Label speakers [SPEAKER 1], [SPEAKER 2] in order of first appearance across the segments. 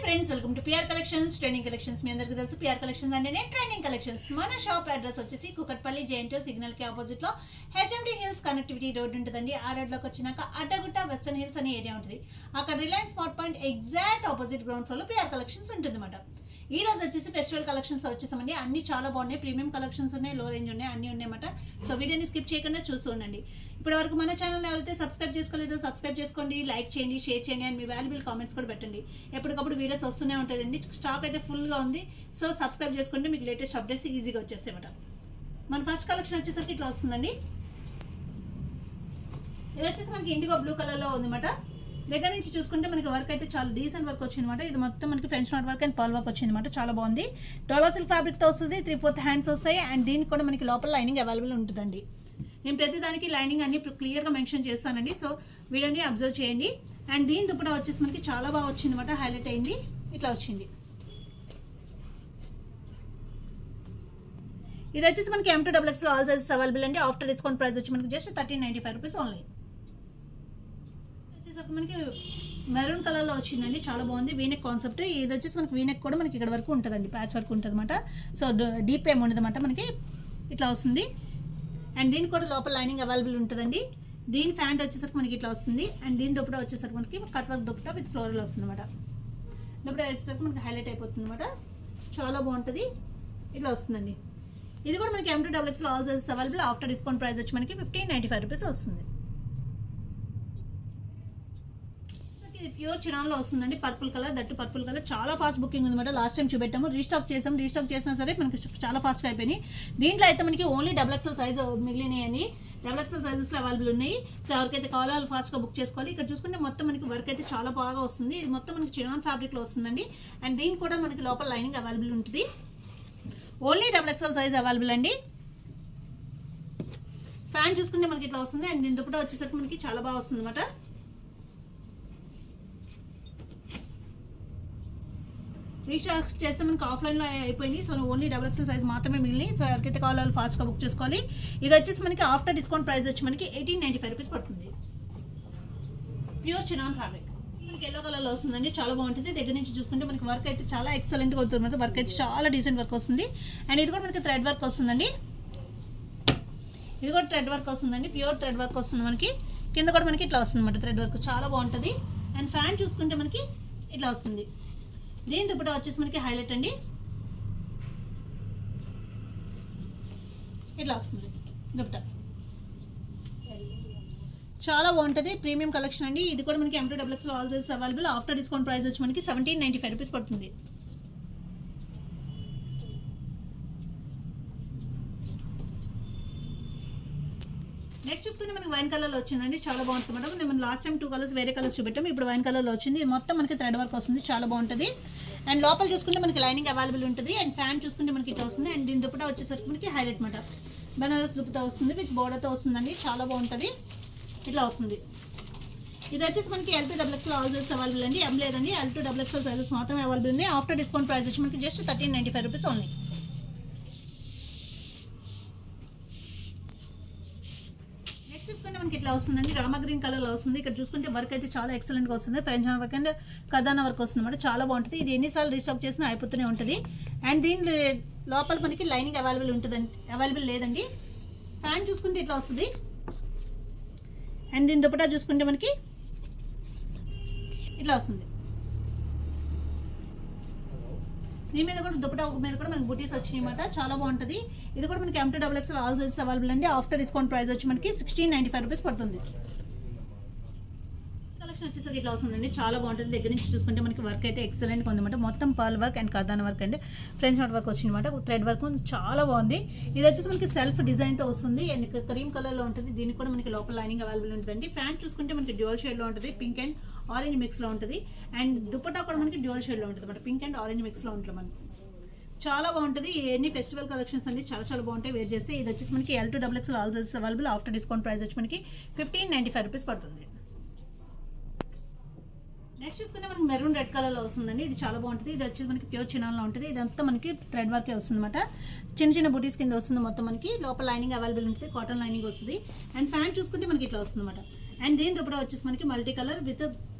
[SPEAKER 1] Friends welcome to PR collections training collections మీ అందరికీ తెలుసు పిఆర్ కలెక్షన్స్ అంటేనే ట్రైనింగ్ కలెక్షన్స్ మన షాప్ అడ్రస్ వచ్చేసి కుకట్పల్లి జేఎన్టీ సిగ్నల్ కి ఆపోజిట్ లో హెచ్ఎండి హిల్స్ కనెక్టివిటీ రోడ్ ఉంటుందండి ఆ రోడ్ లోకి వచ్చినాక అడ్డగుట్ట వెస్టర్న్ హిల్స్ అనే ఏరియా ఉంటుంది అక్కడ Reliance smart point exact opposite ground floor లో పిఆర్ కలెక్షన్స్ ఉంటుందన్నమాట ఈ రోజు వచ్చేసి ఫెస్టివల్ కలెక్షన్స్ వచ్చేసామండి అన్ని చాలా బాగున్నాయి ప్రీమియం కలెక్షన్స్ ఉన్నాయి లో రేంజ్ ఉన్నాయి అన్ని ఉన్నాయన్నమాట సో వీడియోని స్కిప్ చేయకుండా చూస్తూ ఉండండి ఇప్పటి వరకు మన ఛానల్ ఎవరైతే సబ్స్క్రైబ్ చేసుకోలేదో సబ్స్క్రైబ్ చేసుకోండి లైక్ చేయండి షేర్ చేయండి అండ్ మీ వాల్యుబుల్ కామెంట్స్ కూడా పెట్టండి ఎప్పటికప్పుడు వీడియోస్ వస్తూనే ఉంటుందండి స్టాక్ అయితే ఫుల్గా ఉంది సో సబ్స్క్రైబ్ చేసుకుంటే మీకు లేటెస్ట్ అప్డేట్స్ ఈజీగా వచ్చేస్తాయి అన్నమాట మన ఫస్ట్ కలెక్షన్ వచ్చేసరికి ఇట్లా వస్తుందండి ఇది వచ్చేసి మనకి ఇండిగో బ్లూ కలర్లో ఉందన్నమాట దగ్గర నుంచి చూసుకుంటే మనకి వర్క్ అయితే చాలా డీసెంట్ వర్క్ వచ్చిందన్నమాట ఇది మొత్తం మనకి French knot work and pearl work వచ్చిందన్నమాట చాలా బాగుంది డోలా సిల్క్ ఫ్యాబ్రిక్తో వస్తుంది 3/4 హ్యాండ్స్ వస్తాయి అండ్ దీనికి కూడా మనకి లోపల లైనింగ్ అవైలబుల్ ఉంటుందండి నేను ప్రతిదానికి లైనింగ్ అన్ని క్లియర్గా మెన్షన్ చేస్తానండి సో వీడియోని అబ్జర్వ్ చేయండి అండ్ దీని దుపట్టా వచ్చేసి మనకి చాలా బాగా వచ్చిందన్నమాట హైలైట్ అయింది ఇట్లా వచ్చింది ఇది వచ్చేసి మనకి M2XX ఆల్ సైజెస్ అవైలబుల్ అండి ఆఫ్టర్ డిస్కౌంట్ ప్రైస్ వచ్చి మనకి జస్ట్ 1395 రూపీస్ ఓన్లీ మనకి మెరూన్ కలర్ లో వచ్చిందండి చాలా బాగుంది వీనెక్ కాన్సెప్ట్ ఇది వచ్చేసి మనకి వీనెక్ కూడా మనకి ఇక్కడ వరకు ఉంటుందండి ప్యాచ్ వర్క్ ఉంటుంది అనమాట సో డీప్ ఏమి ఉండదు అనమాట మనకి ఇట్లా వస్తుంది అండ్ దీనికి కూడా లోపల లైనింగ్ అవైలబుల్ ఉంటుందండి దీని ప్యాంట్ వచ్చేసరికి మనకి ఇట్లా వస్తుంది అండ్ దీని దుపట్టా వచ్చేసరికి మనకి cut work dupatta with floral వస్తుంది అనమాట దుపట్టా వచ్చేసరికి మనకి హైలైట్ అయిపోతుంది అనమాట చాలా బాగుంటుంది ఇట్లా వస్తుందండి ఇది కూడా మనకి M2XX all sizes available after discount price వచ్చి మనకి 1595 రూపీస్ వస్తుంది ఇది ప్యూర్ చినాన్లో వస్తుందండి purple colour that purple colour చాలా ఫాస్ట్ బుకింగ్ ఉందన్నమాట లాస్ట్ టైం చూపెట్టాము రీస్టాక్ చేసినా సరే మనకి చాలా ఫాస్ట్గా అయిపోయినాయి దీంట్లో అయితే మనకి ఓన్లీ XXL సైజ్ మిగిలినాయని XXL సైజెస్లో అవైలబుల్ ఉన్నాయి సో ఎవరికైతే కావాలో వాళ్ళు ఫాస్ట్గా బుక్ చేసుకోవాలి ఇక్కడ చూసుకుంటే మొత్తం మనకి వర్క్ అయితే చాలా బాగా వస్తుంది ఇది మొత్తం మనకి చినాన్ ఫ్యాబ్రిక్లో వస్తుందండి అండ్ దీనికి కూడా మనకి లోపల లైనింగ్ అవైలబుల్ ఉంటుంది ఓన్లీ XXL సైజ్ అవైలబుల్ అండి ఫ్యాన్ చూసుకుంటే మనకి ఇట్లా వస్తుంది అండ్ దీని దుపట్టా వచ్చేసరికి మనకి చాలా బాగా వస్తుంది అనమాట రీచార్జ్ చేస్తే మనకి ఆఫ్లైన్లో అయిపోయింది సో ఓన్లీ XXL సైజ్ మాత్రమే మిగిలినాయి సో ఎవరికైతే కావాలో వాళ్ళు ఫాస్ట్గా బుక్ చేసుకోవాలి ఇది వచ్చేసి మనకి ఆఫ్టర్ డిస్కౌంట్ ప్రైస్ వచ్చి మనకి 1895 రూపీస్ పడుతుంది ప్యూర్ చినాన్ ఫ్యాబ్రిక్ మనకి ఎల్లో కలర్లో వస్తుందండి చాలా బాగుంటుంది దగ్గర నుంచి చూసుకుంటే మనకి వర్క్ అయితే చాలా ఎక్సలెంట్గా అవుతుంది వర్క్ అయితే చాలా డీసెంట్ వర్క్ వస్తుంది అండ్ ఇది కూడా మనకి థ్రెడ్ వర్క్ వస్తుందండి ఇది కూడా థ్రెడ్ వర్క్ వస్తుందండి ప్యూర్ థ్రెడ్ వర్క్ వస్తుంది మనకి కింద కూడా మనకి ఇట్లా వస్తుంది అనమాట థ్రెడ్ వర్క్ చాలా బాగుంటుంది అండ్ ఫ్యాన్ చూసుకుంటే మనకి ఇట్లా వస్తుంది దీని దుపట్టా వచ్చేసి మనకి హైలైట్ అండి ఇట్లా వస్తుంది దుపట్టా చాలా బాగుంటుంది ప్రీమియం కలెక్షన్ అండి ఇది కూడా మనకి M2XX all sizes available after discount price వచ్చి మనకి 1795 రూపీస్ పడుతుంది నెక్స్ట్ చూసుకుంటే మనకి వైన్ కలర్లో వచ్చిందండి చాలా బాగుంటుంది మేడం నేను లాస్ట్ టైం 2 కలర్స్ వేరే కలర్స్ చూపెట్టాము ఇప్పుడు వైన్ కలర్లో వచ్చింది ఇది మొత్తం మనకి థ్రెడ్ వర్క్ వస్తుంది చాలా బాగుంటుంది అండ్ లోపల చూసుకుంటే మనకి లైనింగ్ అవైలబుల్ ఉంటుంది అండ్ ఫ్యాన్ చూసుకుంటే మనకి ఇట్లా వస్తుంది అండ్ దీని దుపట్టా వచ్చేసరికి మనకి హైలైట్ మాట బనారస్ దుపట్టా వస్తుంది విత్ బోర్డర్తో వస్తుందండి చాలా బాగుంటుంది ఇట్లా వస్తుంది ఇది వచ్చేసి మనకి L2XX ఆల్ సైజెస్ అవైలబుల్ అండి M లేదండి L2XX సైజెస్ మాత్రమే అవైలబుల్ ఉంది ఆఫ్టర్ డిస్కౌంట్ ప్రైస్ వచ్చి మనకి జస్ట్ 1395 రూపీస్ ఓన్లీ చూసుకుంటే మనకి ఇట్లా వస్తుందండి రామా గ్రీన్ కలర్లో వస్తుంది ఇక్కడ చూసుకుంటే వర్క్ అయితే చాలా ఎక్సలెంట్గా వస్తుంది ఫ్రెంచ్ వర్క్ అండ్ కదానా వర్క్ వస్తుంది అనమాట చాలా బాగుంటుంది ఇది ఎన్నిసార్లు రీస్టాక్ చేసినా అయిపోతూనే ఉంటుంది అండ్ దీని లోపల మనకి లైనింగ్ అవైలబుల్ లేదండి ఫ్యాన్ చూసుకుంటే ఇట్లా వస్తుంది అండ్ దీని దుపట్టా చూసుకుంటే మనకి ఇట్లా వస్తుంది దీని మీద కూడా దుపట్టా మీద కూడా మనకి బుటీస్ వచ్చినాయి అనమాట చాలా బాగుంటుంది ఇది కూడా మనకి M2XX ఆల్ సైజెస్ అవైలబుల్ అండి ఆఫ్టర్ డిస్కౌంట్ ప్రైస్ వచ్చి మనకి 1695 రూపీస్ పడుతుంది కలెక్షన్ వచ్చేసరికి ఇట్లా వస్తుందండి చాలా బాగుంటుంది దగ్గర నుంచి చూసుకుంటే మనకి వర్క్ అయితే ఎక్సలెంట్గా ఉందన్నమాట మొత్తం పర్ల్ వర్క్ అండ్ కదానా work and French knot work వచ్చిందన్నమాట థ్రెడ్ వర్క్ చాలా బాగుంది ఇది వచ్చేసి మనకి సెల్ఫ్ డిజైన్తో వస్తుంది అండ్ క్రీమ్ కలర్లో ఉంటుంది దీనికి కూడా మనకి లోపల లైనింగ్ అవైలబుల్ ఉంటుందండి ఫ్యాంట్ చూసుకుంటే మనకి డ్యూయల్ షేడ్లో ఉంటుంది పింక్ అండ్ ఆరెంజ్ మిక్స్లో ఉంటుంది అండ్ దుపట్టా కూడా మనకి డ్యూయల్ షేడ్లో ఉంటుంది అనమాట పింక్ అండ్ ఆరెంజ్ మిక్స్లో ఉంటుంది మనకి చాలా బాగుంటుంది ఎన్ని ఫెస్టివల్ కలెక్షన్స్ అండి చాలా బాగుంటాయి వేర్ చేస్తే ఇది వచ్చేసి మనకి L2XX all sizes available after discount price వచ్చి మనకి 1595 రూపీస్ పడుతుంది నెక్స్ట్ చూసుకుంటే మనకి మెరూన్ రెడ్ కలర్లో వస్తుందండి ఇది చాలా బాగుంటుంది ఇది వచ్చేసి మనకి ప్యూర్ చినాన్లో ఉంటుంది ఇదంతా మనకి థ్రెడ్ వర్కే వస్తుంది అనమాట చిన్న బుటీస్ కింద వస్తుంది మొత్తం మనకి లోపల లైనింగ్ అవైలబుల్ ఉంటుంది కాటన్ లైనింగ్ వస్తుంది అండ్ ఫ్యాన్ చూసుకుంటే మనకి ఇట్లా వస్తుంది అనమాట అండ్ దీని దుపట్టా వచ్చేసి మనకి మల్టీ కలర్ విత్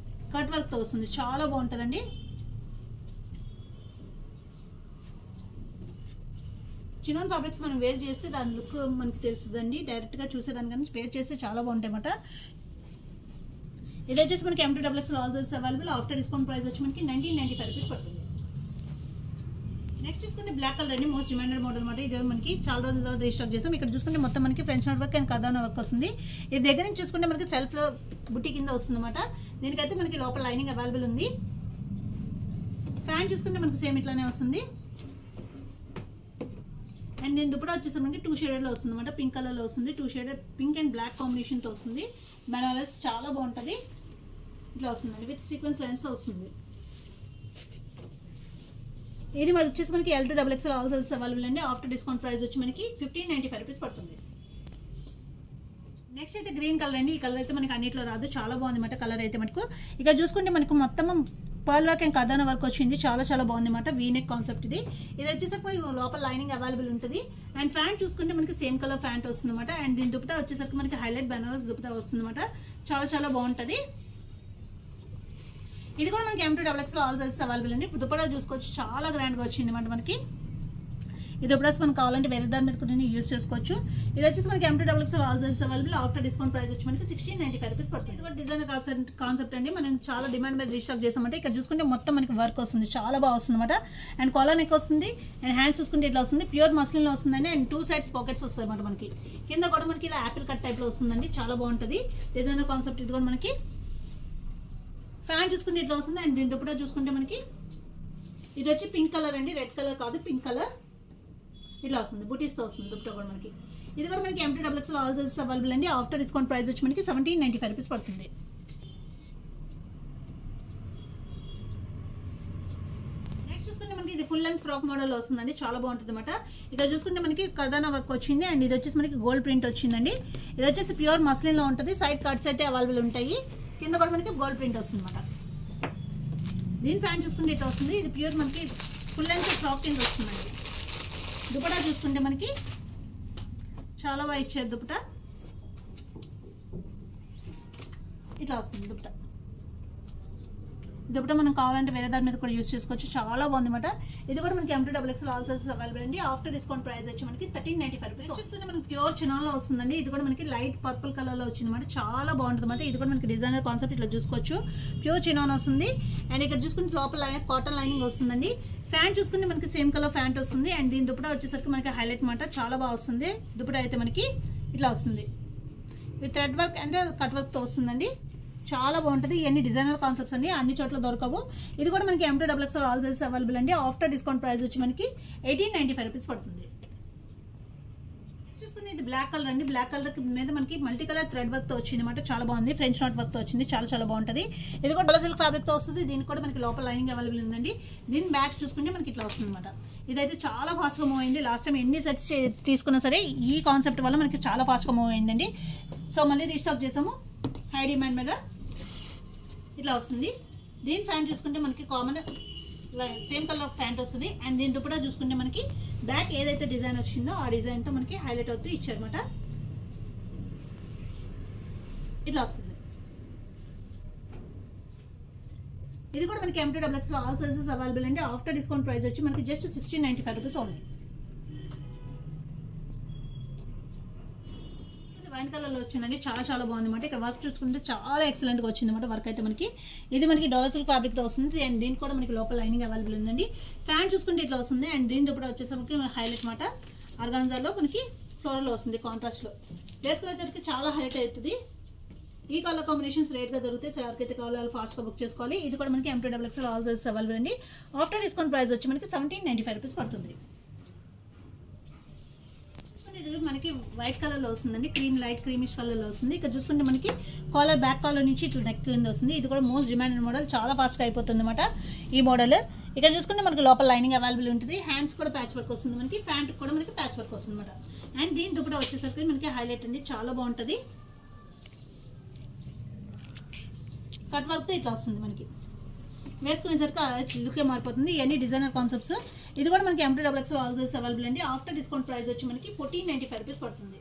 [SPEAKER 1] కట్ వర్క్తో వస్తుంది చాలా బాగుంటుందండి చినాన్ ఫ్యాబ్రిక్స్ మనం వేర్ చేస్తే దాని లుక్ మనకి తెలుస్తుందండి, డైరెక్ట్గా చూసేదానికన్నా వేర్ చేస్తే చాలా బాగుంటాయి అన్నమాట. ఇది వచ్చేసి మనకి M2XX all sizes available. After discount price వచ్చి మనకి 1995 రూపీస్ పడుతుంది. నెక్స్ట్ చూసుకుంటే బ్లాక్ కలర్ అండి, మోస్ట్ డిమాండెడ్ మోడల్ అనమాట. ఇది మనకి చాలా రోజుల తర్వాత రీస్టాక్ చేస్తాం. ఇక్కడ చూసుకుంటే మొత్తం మనకి ఫ్రెంచ్ నోట్ వర్క్ అండ్ కథానా వర్క్ వస్తుంది. ఇది దగ్గర నుంచి చూసుకుంటే మనకి సెల్ఫ్ బుట్టి కింద వస్తుంది అనమాట. దీనికైతే మనకి లోపల లైనింగ్ అవైలబుల్ ఉంది. ఫ్యాంట్ చూసుకుంటే మనకి సేమ్ ఇట్లానే వస్తుంది. అండ్ దీని దుపట్టా వచ్చేసి మనకి 2 షేడెడ్లో వస్తుంది అనమాట. పింక్ కలర్లో వస్తుంది, 2 షేడెడ్ పింక్ అండ్ బ్లాక్ కాంబినేషన్తో వస్తుంది. బెనారస్ చాలా బాగుంటుంది. ఇట్లా వస్తుందండి, విత్ సీక్వెన్స్ లైన్స్తో వస్తుంది. ఇది మరి వచ్చేసి మనకి L2XXL ఆల్ సైజెస్ అవైలబుల్ అండి. ఆఫ్టర్ డిస్కౌంట్ ప్రైస్ వచ్చి మనకి 1595 రూపీస్ పడుతుంది. నెక్స్ట్ అయితే గ్రీన్ కలర్ అండి. ఈ కలర్ అయితే మనకి అన్నిట్లో రాదు, చాలా బాగుంది అన్నమాట కలర్ అయితే మనకు. ఇక్కడ చూసుకుంటే మనకు మొత్తం పర్ల్ వర్క్ అండ్ కథానా వర్క్ వచ్చింది, చాలా చాలా బాగుంది అన్నమాట. వీనెక్ కాన్సెప్ట్ ఇది. ఇది వచ్చేసరికి మనకి లోపల లైనింగ్ అవైలబుల్ ఉంటుంది. అండ్ ఫ్యాంట్ చూసుకుంటే మనకి సేమ్ కలర్ ఫ్యాంట్ వస్తుంది అనమాట. అండ్ దీని దుపట్టా వచ్చేసరికి మనకి హైలైట్ బెనారస్ దుపట్టా వస్తుంది అనమాట. చాలా చాలా బాగుంటుంది. ఇది కూడా మనకి M2XX ఆల్ సైజెస్ అవైలబుల్ అండి. దుపట్టా చూసుకోవచ్చు, చాలా గ్రాండ్గా వచ్చింది అనమాట మనకి. ఈ దుపట్టాస్ మనకు కావాలంటే వేరే దాని మీద కూడా యూజ్ చేసుకోవచ్చు. ఇది వచ్చేసి మనకి M2XX all sizes available. After discount price వచ్చి మనకి 1695 రూపీస్ పడుతుంది. ఇది కూడా డిజైనర్ కాన్సెప్ట్ అండి. మనం చాలా డిమాండ్ మీద రీస్టాక్ చేసామంటే ఇక్కడ చూసుకుంటే మొత్తం మనకి వర్క్ వస్తుంది, చాలా బాగా వస్తుంది అనమాట. అండ్ కాలర్ నెక్ వస్తుంది. అండ్ హ్యాండ్స్ చూసుకుంటే ఇట్లా వస్తుంది, ప్యూర్ మస్లిన్లో వస్తుందండి. అండ్ 2 సైడ్స్ పాకెట్స్ వస్తాయి అనమాట మనకి. కింద కూడా మనకి ఇలా యాపిల్ కట్ టైప్లో వస్తుందండి, చాలా బాగుంటుంది. డిజైనర్ కాన్సెప్ట్ ఇది కూడా మనకి. ఫ్యాన్ చూసుకుంటే ఇట్లా వస్తుంది. అండ్ దీని దుపట్టా చూసుకుంటే మనకి ఇది వచ్చి పింక్ కలర్ అండి, రెడ్ కలర్ కాదు, పింక్ కలర్ ఇట్లా వస్తుంది, బుటీస్తో వస్తుంది దుపట్టా కూడా మనకి. ఇది కూడా మనకి M2XX ఆల్ సైజెస్ అవైలబుల్ అండి. ఆఫ్టర్ డిస్కౌంట్ ప్రైస్ వచ్చి మనకి 1795 రూపీస్ పడుతుంది. నెక్స్ట్ చూసుకుంటే మనకి ఇది ఫుల్ లెంత్ ఫ్రాక్ మోడల్ వస్తుందండి, చాలా బాగుంటుంది అనమాట. ఇక్కడ చూసుకుంటే మనకి కథానా వర్క్ వచ్చింది. అండ్ ఇది వచ్చేసి మనకి గోల్డ్ ప్రింట్ వచ్చిందండి. ఇది వచ్చేసి ప్యూర్ మస్లిన్లో ఉంటుంది. సైడ్ కట్స్ అయితే అవైలబుల్ ఉంటాయి. కింద కూడా మనకి గోల్డ్ ప్రింట్ వస్తుంది అనమాట. దీని ఫ్యాన్ చూసుకుంటే ఇట్లా వస్తుంది. ఇది ప్యూర్ మనకి ఫుల్ లెంత్ ఫ్రాక్ కింద వస్తుందండి. దుపట్టా చూసుకుంటే మనకి చాలా బాగా ఇచ్చారు దుపట్టా, ఇట్లా వస్తుంది దుపట్టా. దుపట్టా మనం కావాలంటే వేరే దాని మీద కూడా యూజ్ చేసుకోవచ్చు, చాలా బాగుంది అనమాట. ఇది కూడా మనకి M2XX ఆల్ సైజెస్ అవైలబుల్ అండి. ఆఫ్టర్ డిస్కౌంట్ ప్రైస్ వచ్చి మనకి 1395 రూపీస్. చూసుకుంటే మనకి ప్యూర్ చినాన్లో వస్తుందండి. ఇది కూడా మనకి లైట్ పర్పుల్ కలర్లో వచ్చింది అనమాట, చాలా బాగుంటుంది అనమాట. ఇది కూడా మనకి డిజైనర్ కాన్సెప్ట్ ఇట్లా చూసుకోవచ్చు, ప్యూర్ చినాన్ వస్తుంది. అండ్ ఇక్కడ చూసుకుంటే లోపల కాటన్ లైనింగ్ వస్తుందండి. ఫ్యాంట్ చూసుకుంటే మనకి సేమ్ కలర్ ఫ్యాంట్ వస్తుంది. అండ్ దీని దుపట్టా వచ్చేసరికి మనకి హైలైట్ అనమాట, చాలా బాగా వస్తుంది. దుపట్టా అయితే మనకి ఇట్లా వస్తుంది, with thread work and cut వర్క్తో వస్తుందండి, చాలా బాగుంటుంది. ఇవన్నీ డిజైనర్ కాన్సెప్ట్స్ అండి, అన్ని చోట్ల దొరకవు. ఇది కూడా మనకి M2XX ఆల్ సైజెస్ అవైలబుల్ అండి. ఆఫ్టర్ డిస్కౌంట్ ప్రైస్ వచ్చి మనకి 1895 రూపీస్ పడుతుంది. చూసుకుని ఇది బ్లాక్ కలర్ అండి. బ్లాక్ కలర్ మీద మనకి మల్టీ కలర్ థ్రెడ్ వర్క్తో వచ్చింది అనమాట, చాలా బాగుంది. ఫ్రెంచ్ నాట్ వర్క్తో వచ్చింది, చాలా చాలా బాగుంటుంది. ఇది కూడా డబల్ సిల్క్ ఫ్యాబ్రిక్తో వస్తుంది. దీనికి కూడా మనకి లోపల లైనింగ్ అవైలబుల్ ఉందండి. దీని బ్యాక్ చూసుకుంటే మనకి ఇట్లా వస్తుంది అనమాట. ఇదైతే చాలా ఫాస్ట్గా మూవ్ అయింది. లాస్ట్ టైం ఎన్ని సెట్స్ తీసుకున్నా సరే ఈ కాన్సెప్ట్ వల్ల మనకి చాలా ఫాస్ట్గా మూవ్ అయిందండి. సో మళ్ళీ రీస్టాక్ చేసాము హై డిమాండ్ మీద. ఇట్లా వస్తుంది. దీని ఫ్యాంట్ చూసుకుంటే మనకి కామన్ సేమ్ కలర్ ఫ్యాంట్ వస్తుంది. అండ్ దీని దుపట్టా చూసుకుంటే మనకి బ్యాక్ ఏదైతే డిజైన్ వచ్చిందో ఆ డిజైన్తో మనకి హైలైట్ అవుతూ ఇచ్చారనమాట, ఇట్లా వస్తుంది. ఇది కూడా మనకి M2XX ఆల్ సైజెస్ అవైలబుల్ అండి. ఆఫ్టర్ డిస్కౌంట్ ప్రైస్ వచ్చి మనకి జస్ట్ 1695 రూపీస్ ఓన్లీ. వైన్ కలర్లో వచ్చిందండి, చాలా చాలా బాగుంది అనమాట. ఇక్కడ వర్క్ చూసుకుంటే చాలా ఎక్సలెంట్గా వచ్చింది అనమాట వర్క్ అయితే మనకి. ఇది మనకి డబల్ సిల్క్ ఫ్యాబ్రిక్తో వస్తుంది. అండ్ దీనికి కూడా మనకి లోపల లైనింగ్ అవైలబుల్ ఉందండి. ఫ్యాంట్ చూసుకుంటే ఇట్లా వస్తుంది. అండ్ దీని దుపట్టా వచ్చేసరికి మనకి హైలైట్ అనమాట, ఆర్గాన్జాలో మనకి ఫ్లోర్లో వస్తుంది, కాంట్రాస్ట్లో వేసుకునేసరికి చాలా హైలైట్ అవుతుంది. ఈ కలర్ కాంబినేషన్స్ రేట్గా దొరుకుతాయి. సో ఎవరికైతే కావాలో వాళ్ళు ఫాస్ట్గా బుక్ చేసుకోవాలి. ఇది కూడా మనకి M2XX ఆల్ సైజెస్ అవైలబుల్ అండి. ఆఫ్టర్ డిస్కౌంట్ ప్రైస్ వచ్చి మనకి 1795 రూపీస్ పడుతుంది. ఇది మనకి వైట్ కలర్లో వస్తుందండి, లైట్ క్రీమిష్ కలర్లో వస్తుంది. ఇక్కడ చూసుకుంటే మనకి కాలర్ బ్యాక్ కాలర్ నుంచి ఇట్లా నెక్ కింద వస్తుంది. ఇది కూడా మోస్ట్ డిమాండెడ్ మోడల్, చాలా ఫాస్ట్గా అయిపోతుంది అనమాట ఈ మోడల్. ఇక్కడ చూసుకుంటే మనకి లోపల లైనింగ్ అవైలబుల్ ఉంటుంది. హ్యాండ్స్ కూడా ప్యాచ్ వర్క్ వస్తుంది మనకి, ప్యాంట్ కూడా మనకి ప్యాచ్ వర్క్ వస్తుంది అనమాట. అండ్ దీని దుపట్టా వచ్చేసరికి మనకి హైలైట్ అండి, చాలా బాగుంటుంది. కట్ వర్క్తో ఇట్లా వస్తుంది మనకి, వేసుకునేసరికి లుకే మారిపోతుంది. ఇవన్నీ డిజైనర్ కాన్సెప్ట్స్. ఇది కూడా మనకి M2XX ఆల్ సైజెస్ అవైలబుల్ అండి. ఆఫ్టర్ డిస్కౌంట్ ప్రైస్ వచ్చి మనకి 1495 రూపీస్ పడుతుంది.